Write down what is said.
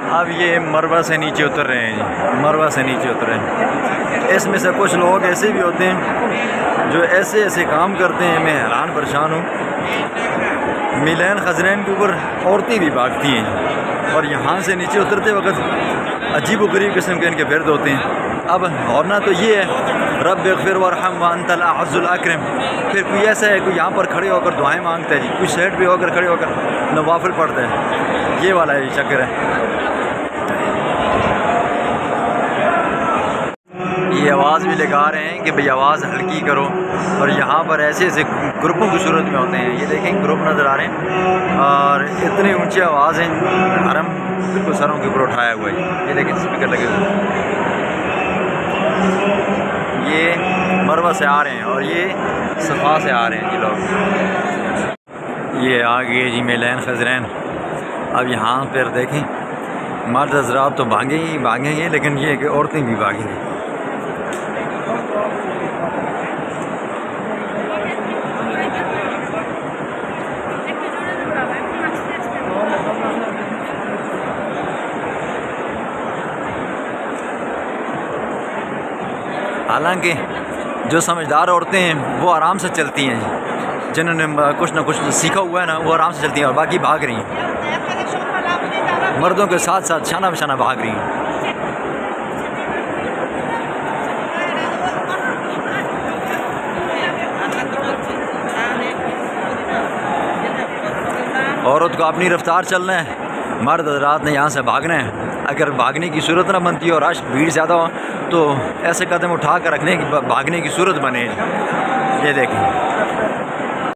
اب یہ مروہ سے نیچے اتر رہے ہیں جی، مروہ سے نیچے اتر رہے ہیں۔ اس میں سے کچھ لوگ ایسے بھی ہوتے ہیں جو ایسے ایسے کام کرتے ہیں، میں حیران پریشان ہوں۔ میلین خزرین کے اوپر عورتیں بھی بھاگتی ہیں اور یہاں سے نیچے اترتے وقت عجیب و غریب قسم کے ان کے ورد ہوتے ہیں۔ اب ہونا تو یہ ہے رب اغفر وارحم وانت الاعز الاکرم، پھر کوئی ایسا ہے کوئی یہاں پر کھڑے ہو کر دعائیں مانگتا ہے جی، کوئی سائڈ پہ ہو کر کھڑے ہو کر نوافل پڑھتا ہے، یہ والا یہ چکر ہے۔ یہ آواز بھی لگا رہے ہیں کہ بھئی آواز ہلکی کرو، اور یہاں پر ایسے ایسے گروپوں کی صورت میں ہوتے ہیں، یہ دیکھیں گروپ نظر آ رہے ہیں اور اتنی اونچی آواز ہیں، حرم بالکل سروں کے اوپر اٹھایا ہوا ہے، یہ دیکھیں اسپیکر لگے ہوئے ہیں۔ یہ مروہ سے آ رہے ہیں اور یہ صفا سے آ رہے ہیں جی لوگ۔ یہ آگے جی میلین خزرین۔ اب یہاں پر دیکھیں مرد حضرات تو بھاگیں گے لیکن یہ کہ عورتیں بھی بھاگیں گی۔ حالانکہ جو سمجھدار عورتیں ہیں وہ آرام سے چلتی ہیں، جنہوں نے کچھ نہ کچھ سیکھا ہوا ہے نا، وہ آرام سے چلتی ہیں اور باقی بھاگ رہی ہیں، مردوں کے ساتھ ساتھ شانہ بشانہ بھاگ رہی ہیں۔ عورت کو اپنی رفتار چلنا ہے، مرد حضرات نے یہاں سے بھاگنا ہے۔ اگر بھاگنے کی صورت نہ بنتی اور رش بھیڑ زیادہ ہو تو ایسے قدم اٹھا کر رکھنے کی بھاگنے کی صورت بنے۔ یہ دیکھیں